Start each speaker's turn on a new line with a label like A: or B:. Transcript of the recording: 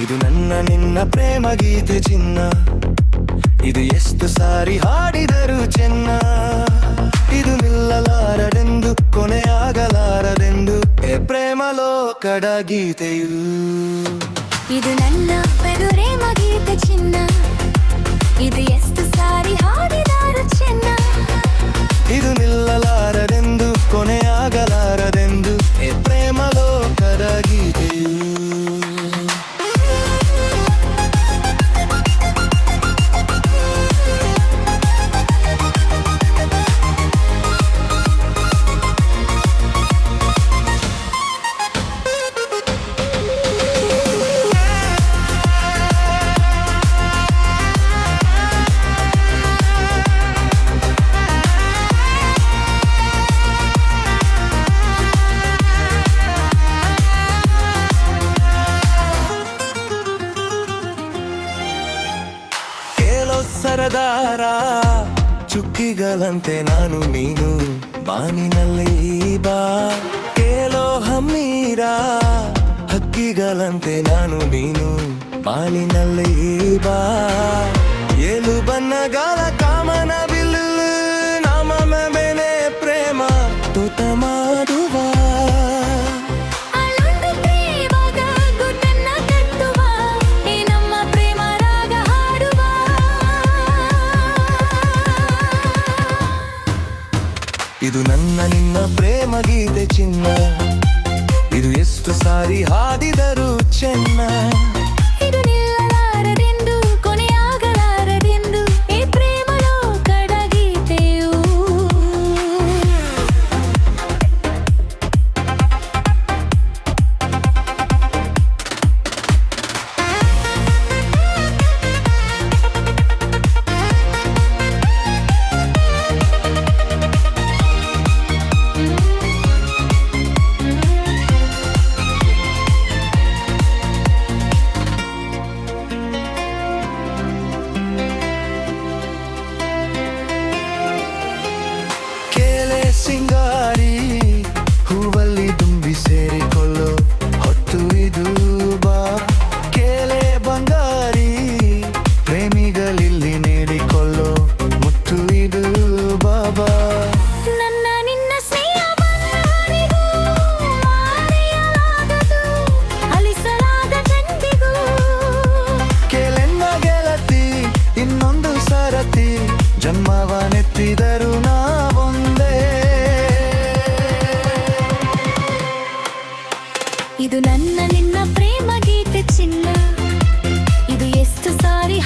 A: ಇದು ನನ್ನ ನಿನ್ನ ಪ್ರೇಮ ಗೀತೆ ಚಿನ್ನ, ಇದು ಎಷ್ಟು ಸಾರಿ ಹಾಡಿದರು ಚೆನ್ನ. ಇದು ನಿಲ್ಲಲಾರದೆಂದು ಕೊನೆಯಾಗಲಾರದೆಂದು ಪ್ರೇಮ ಲೋಕದ ಗೀತೆಯು.
B: ಇದು ನನ್ನ ಪ್ರೇಮ ಗೀತೆ ಚಿನ್ನ, ಇದು ಎಷ್ಟು ಸಾರಿ ಹಾಡಿದರು ಚೆನ್ನ.
A: ಇದು ನಿಲ್ಲಲಾರದೆಂದು ಕೊನೆಯಾಗಲಾರದೆಂದು ಪ್ರೇಮ ಲೋಕದ ಗೀತೆಯು. ಸರದಾರ ಚುಕ್ಕಿಗಳಂತೆ ನಾನು ನೀನು ಬಾನಿನಲ್ಲಿ ಬಾ. ಕೇಲೋ ಹಮ್ಮೀರ ಹಕ್ಕಿಗಳಂತೆ ನಾನು ನೀನು ಬಾನಿನಲ್ಲಿ ಬಾ. ಏಳು ಬಣ್ಣಗಳ ಕಾಮನ ಬಿಲ್ಲು ನಮ್ಮ ಮೇಲೆ ಪ್ರೇಮ ತೋಟ ಮಾಡುವ. ಇದು ನನ್ನ ನಿನ್ನ ಪ್ರೇಮ ಗೀತೆ ಚಿನ್ನ, ಇದು ಎಷ್ಟು ಸಾರಿ ಹಾಡಿದರು ಚೆನ್ನ.
B: ಇದು ನಿಲ್ಲಲಾರದೆಂದು ಕೊನೆಯಾಗಲಾರದೆಂದು ಈ ಪ್ರೇಮ ಲೋಕದ ಗೀತೆಯು.
A: ಸಿಂಗಾರಿ ಹೂವಲ್ಲಿ ತುಂಬಿ ಸೇರಿಕೊಳ್ಳೋ ಹೊತ್ತು ಇದು ಬಾ. ಕೇಳೆ ಬಂಗಾರಿ ಪ್ರೇಮಿಗಳಿಲ್ಲಿ ನೀಡಿಕೊಳ್ಳೋ ಮುತ್ತು ಇದು ಬಾಬಾ.
B: ನನ್ನ ನಿನ್ನ ಸ್ನೇಹ ಬಂಧನಿಗೂ ಮಾರೆಯಾಗದು ಅಳಿಸಲಾದ ಚೆಂದಿಗೂ.
A: ಕೇಳೆನ್ನ ಗೆಳತಿ ಇನ್ನೊಂದು ಸರತಿ ಜನ್ಮವನೆತ್ತಿದರು ನಾವೊಂದೇ.
B: ಇದು ನನ್ನ ನಿನ್ನ ಪ್ರೇಮ ಗೀತೆ ಚಿನ್ನ, ಇದು ಎಷ್ಟು ಸಾರಿ